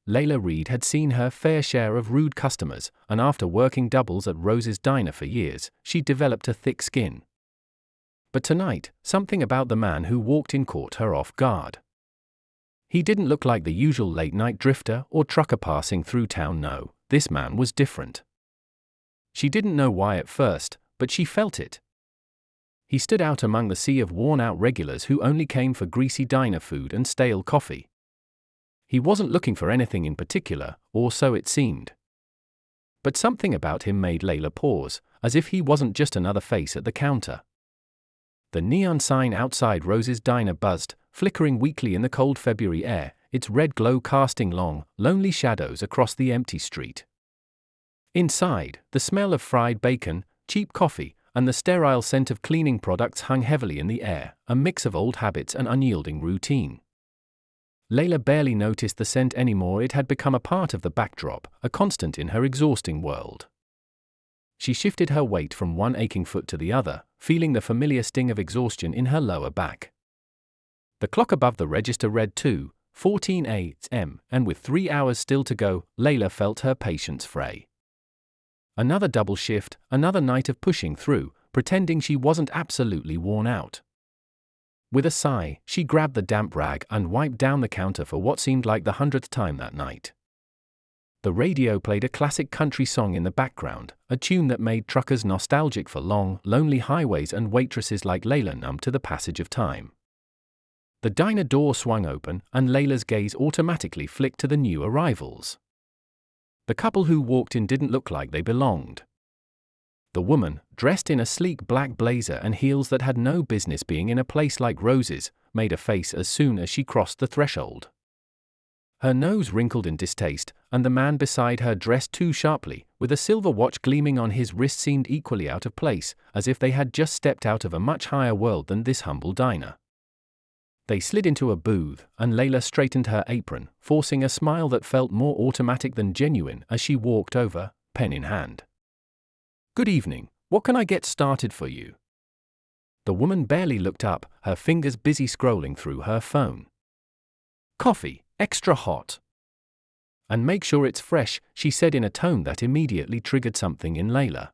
Layla Reed had seen her fair share of rude customers, and after working doubles at Rose's Diner for years, she'd developed a thick skin. But tonight, something about the man who walked in caught her off guard. He didn't look like the usual late-night drifter or trucker passing through town. No, this man was different. She didn't know why at first, but she felt it. He stood out among the sea of worn-out regulars who only came for greasy diner food and stale coffee. He wasn't looking for anything in particular, or so it seemed. But something about him made Layla pause, as if he wasn't just another face at the counter. The neon sign outside Rose's Diner buzzed, flickering weakly in the cold February air, its red glow casting long, lonely shadows across the empty street. Inside, the smell of fried bacon, cheap coffee, and the sterile scent of cleaning products hung heavily in the air, a mix of old habits and unyielding routine. Layla barely noticed the scent anymore. It had become a part of the backdrop, a constant in her exhausting world. She shifted her weight from one aching foot to the other, feeling the familiar sting of exhaustion in her lower back. The clock above the register read 2:14 a.m., and with 3 hours still to go, Layla felt her patience fray. Another double shift, another night of pushing through, pretending she wasn't absolutely worn out. With a sigh, she grabbed the damp rag and wiped down the counter for what seemed like the 100th time that night. The radio played a classic country song in the background, a tune that made truckers nostalgic for long, lonely highways and waitresses like Layla numb to the passage of time. The diner door swung open, and Layla's gaze automatically flicked to the new arrivals. The couple who walked in didn't look like they belonged. The woman, dressed in a sleek black blazer and heels that had no business being in a place like Rose's, made a face as soon as she crossed the threshold. Her nose wrinkled in distaste, and the man beside her dressed too sharply, with a silver watch gleaming on his wrist, seemed equally out of place, as if they had just stepped out of a much higher world than this humble diner. They slid into a booth, and Layla straightened her apron, forcing a smile that felt more automatic than genuine as she walked over, pen in hand. "Good evening, what can I get started for you?" The woman barely looked up, her fingers busy scrolling through her phone. "Coffee, extra hot. And make sure it's fresh," she said in a tone that immediately triggered something in Layla.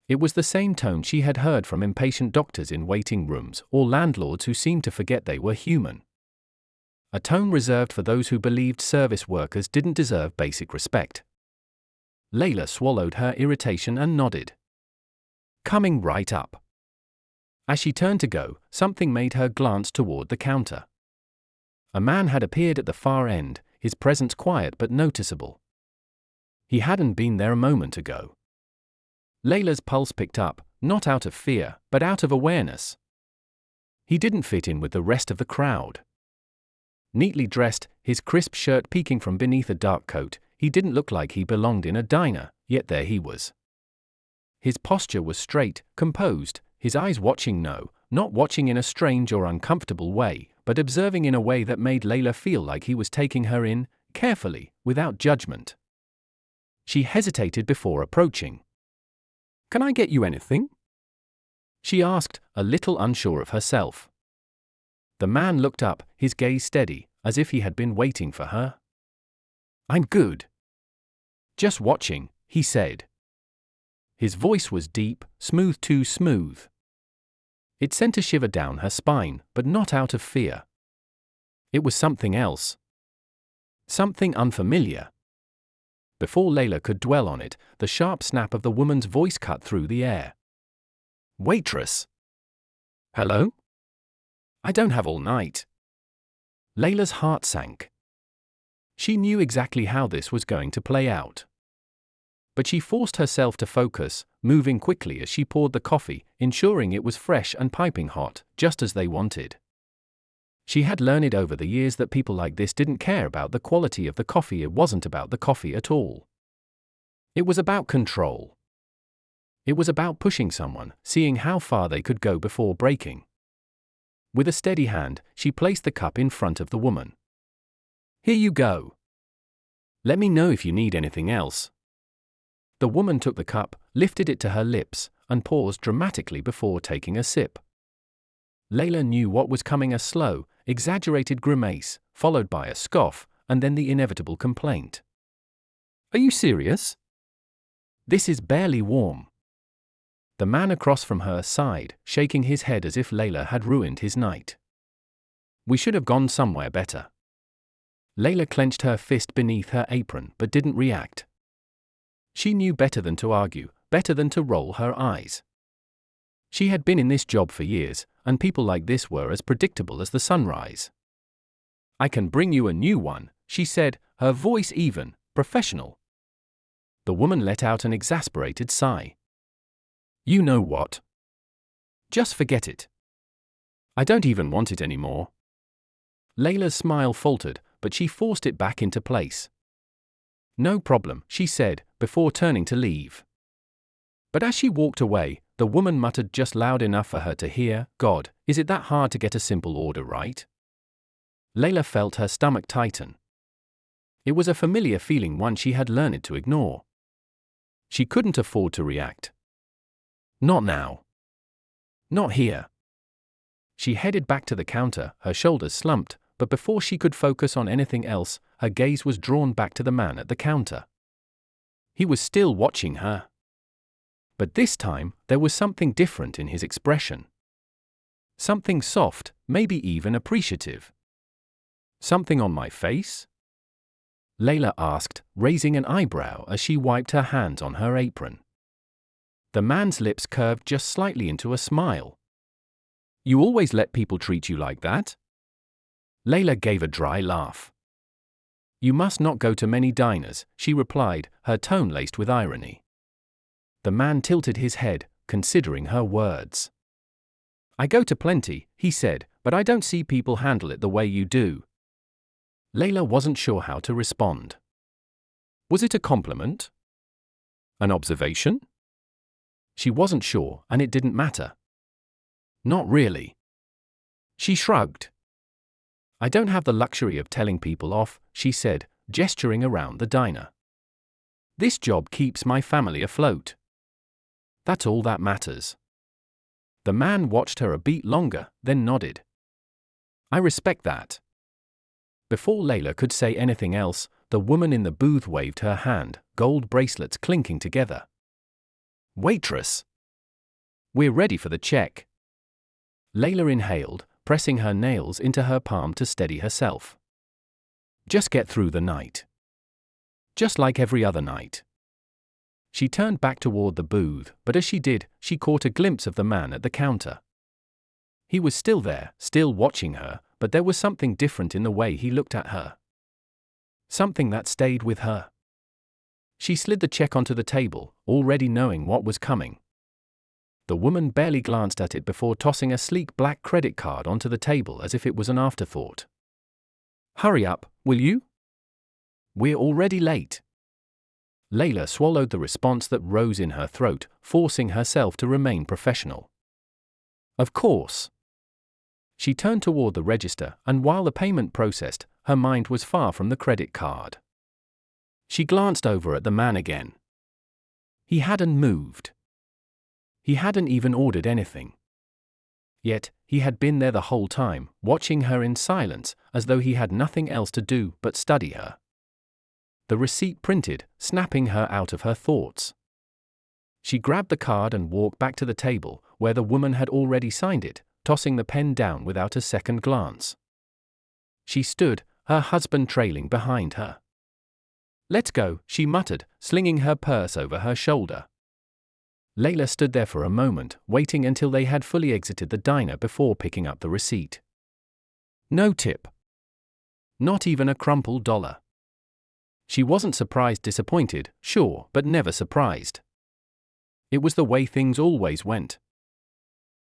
It was the same tone she had heard from impatient doctors in waiting rooms or landlords who seemed to forget they were human. A tone reserved for those who believed service workers didn't deserve basic respect. Layla swallowed her irritation and nodded. "Coming right up." As she turned to go, something made her glance toward the counter. A man had appeared at the far end, his presence quiet but noticeable. He hadn't been there a moment ago. Layla's pulse picked up, not out of fear, but out of awareness. He didn't fit in with the rest of the crowd. Neatly dressed, his crisp shirt peeking from beneath a dark coat, he didn't look like he belonged in a diner, yet there he was. His posture was straight, composed, his eyes watching not watching in a strange or uncomfortable way, but observing in a way that made Layla feel like he was taking her in, carefully, without judgment. She hesitated before approaching. "Can I get you anything?" she asked, a little unsure of herself. The man looked up, his gaze steady, as if he had been waiting for her. "I'm good. Just watching," he said. His voice was deep, smooth, too smooth. It sent a shiver down her spine, but not out of fear. It was something else. Something unfamiliar. Before Layla could dwell on it, the sharp snap of the woman's voice cut through the air. "Waitress." "Hello? I don't have all night." Layla's heart sank. She knew exactly how this was going to play out. But she forced herself to focus, moving quickly as she poured the coffee, ensuring it was fresh and piping hot, just as they wanted. She had learned over the years that people like this didn't care about the quality of the coffee. It wasn't about the coffee at all. It was about control. It was about pushing someone, seeing how far they could go before breaking. With a steady hand, she placed the cup in front of the woman. "Here you go. Let me know if you need anything else." The woman took the cup, lifted it to her lips, and paused dramatically before taking a sip. Layla knew what was coming: a slow, exaggerated grimace, followed by a scoff, and then the inevitable complaint. "Are you serious? This is barely warm." The man across from her sighed, shaking his head as if Layla had ruined his night. "We should have gone somewhere better." Layla clenched her fist beneath her apron but didn't react. She knew better than to argue, better than to roll her eyes. She had been in this job for years, and people like this were as predictable as the sunrise. "I can bring you a new one," she said, her voice even, professional. The woman let out an exasperated sigh. "You know what? Just forget it. I don't even want it anymore." Layla's smile faltered, but she forced it back into place. "No problem," she said, before turning to leave. But as she walked away, the woman muttered just loud enough for her to hear, "God, is it that hard to get a simple order right?" Layla felt her stomach tighten. It was a familiar feeling, one she had learned to ignore. She couldn't afford to react. Not now. Not here. She headed back to the counter, her shoulders slumped, but before she could focus on anything else, her gaze was drawn back to the man at the counter. He was still watching her. But this time, there was something different in his expression. Something soft, maybe even appreciative. "Something on my face?" Layla asked, raising an eyebrow as she wiped her hands on her apron. The man's lips curved just slightly into a smile. "You always let people treat you like that?" Layla gave a dry laugh. "You must not go to many diners," she replied, her tone laced with irony. The man tilted his head, considering her words. "I go to plenty," he said, "but I don't see people handle it the way you do." Layla wasn't sure how to respond. Was it a compliment? An observation? She wasn't sure, and it didn't matter. Not really. She shrugged. "I don't have the luxury of telling people off," she said, gesturing around the diner. "This job keeps my family afloat. That's all that matters." The man watched her a beat longer, then nodded. "I respect that." Before Layla could say anything else, the woman in the booth waved her hand, gold bracelets clinking together. "Waitress! We're ready for the check." Layla inhaled, pressing her nails into her palm to steady herself. "Just get through the night. Just like every other night." She turned back toward the booth, but as she did, she caught a glimpse of the man at the counter. He was still there, still watching her, but there was something different in the way he looked at her. Something that stayed with her. She slid the check onto the table, already knowing what was coming. The woman barely glanced at it before tossing a sleek black credit card onto the table as if it was an afterthought. "Hurry up, will you? We're already late." Layla swallowed the response that rose in her throat, forcing herself to remain professional. "Of course." She turned toward the register, and while the payment processed, her mind was far from the credit card. She glanced over at the man again. He hadn't moved. He hadn't even ordered anything. Yet, he had been there the whole time, watching her in silence, as though he had nothing else to do but study her. The receipt printed, snapping her out of her thoughts. She grabbed the card and walked back to the table, where the woman had already signed it, tossing the pen down without a second glance. She stood, her husband trailing behind her. "Let's go," she muttered, slinging her purse over her shoulder. Layla stood there for a moment, waiting until they had fully exited the diner before picking up the receipt. No tip. Not even a crumpled dollar. She wasn't surprised, disappointed, sure, but never surprised. It was the way things always went.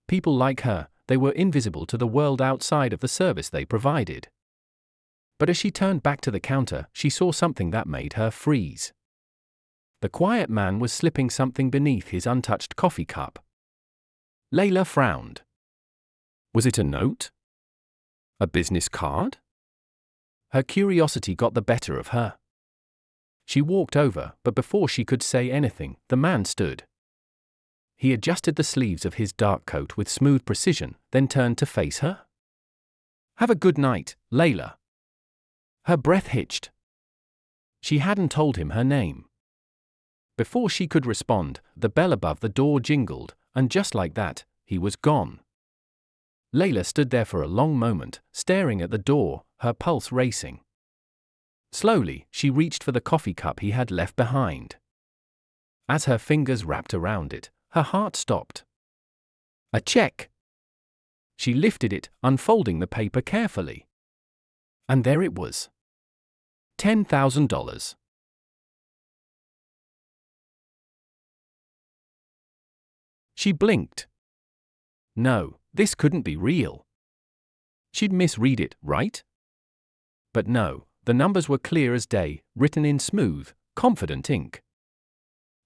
People like her, they were invisible to the world outside of the service they provided. But as she turned back to the counter, she saw something that made her freeze. The quiet man was slipping something beneath his untouched coffee cup. Layla frowned. Was it a note? A business card? Her curiosity got the better of her. She walked over, but before she could say anything, the man stood. He adjusted the sleeves of his dark coat with smooth precision, then turned to face her. "Have a good night, Layla." Her breath hitched. She hadn't told him her name. Before she could respond, the bell above the door jingled, and just like that, he was gone. Layla stood there for a long moment, staring at the door, her pulse racing. Slowly, she reached for the coffee cup he had left behind. As her fingers wrapped around it, her heart stopped. A check. She lifted it, unfolding the paper carefully. And there it was. $10,000. She blinked. No, this couldn't be real. She'd misread it, right? But no, the numbers were clear as day, written in smooth, confident ink.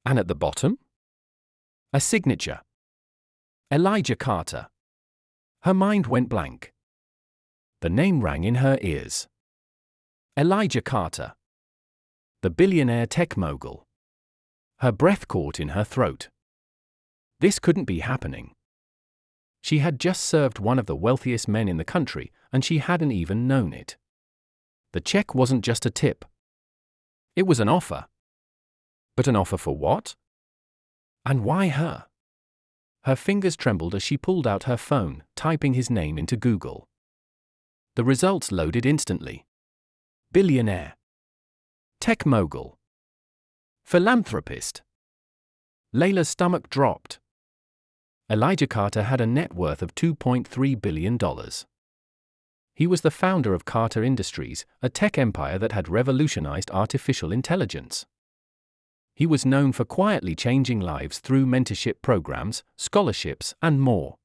And at the bottom? A signature. Elijah Carter. Her mind went blank. The name rang in her ears. Elijah Carter. The billionaire tech mogul. Her breath caught in her throat. This couldn't be happening. She had just served one of the wealthiest men in the country, and she hadn't even known it. The check wasn't just a tip. It was an offer. But an offer for what? And why her? Her fingers trembled as she pulled out her phone, typing his name into Google. The results loaded instantly. Billionaire. Tech mogul. Philanthropist. Layla's stomach dropped. Elijah Carter had a net worth of $2.3 billion. He was the founder of Carter Industries, a tech empire that had revolutionized artificial intelligence. He was known for quietly changing lives through mentorship programs, scholarships, and more.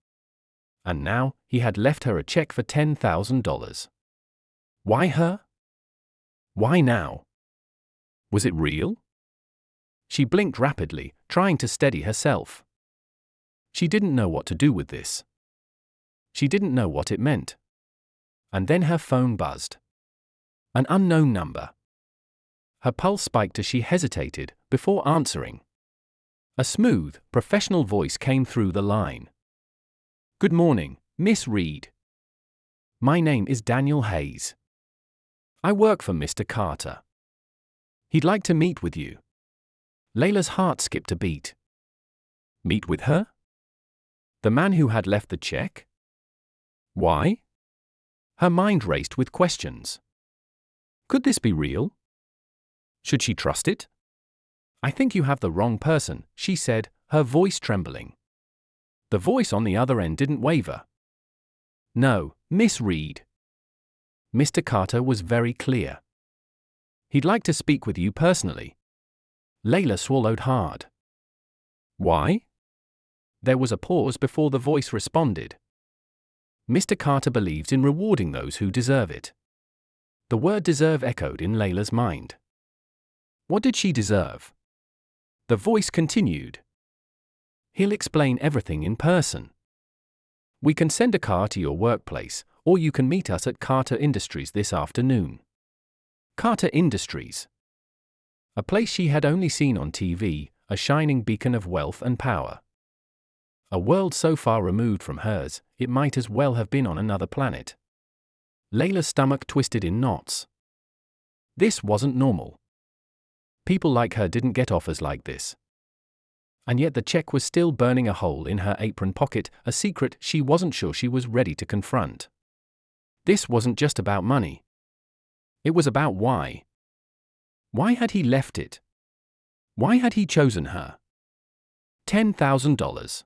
And now, he had left her a check for $10,000. Why her? Why now? Was it real? She blinked rapidly, trying to steady herself. She didn't know what to do with this. She didn't know what it meant. And then her phone buzzed. An unknown number. Her pulse spiked as she hesitated, before answering. A smooth, professional voice came through the line. Good morning, Miss Reed. My name is Daniel Hayes. I work for Mr. Carter. He'd like to meet with you. Layla's heart skipped a beat. Meet with her? The man who had left the check? Why? Her mind raced with questions. Could this be real? Should she trust it? I think you have the wrong person, she said, her voice trembling. The voice on the other end didn't waver. No, Miss Reed. Mr. Carter was very clear. He'd like to speak with you personally. Layla swallowed hard. Why? There was a pause before the voice responded. Mr. Carter believes in rewarding those who deserve it. The word deserve echoed in Layla's mind. What did she deserve? The voice continued. He'll explain everything in person. We can send a car to your workplace, or you can meet us at Carter Industries this afternoon. Carter Industries. A place she had only seen on TV, a shining beacon of wealth and power. A world so far removed from hers, it might as well have been on another planet. Layla's stomach twisted in knots. This wasn't normal. People like her didn't get offers like this. And yet the check was still burning a hole in her apron pocket, a secret she wasn't sure she was ready to confront. This wasn't just about money. It was about why. Why had he left it? Why had he chosen her? $10,000.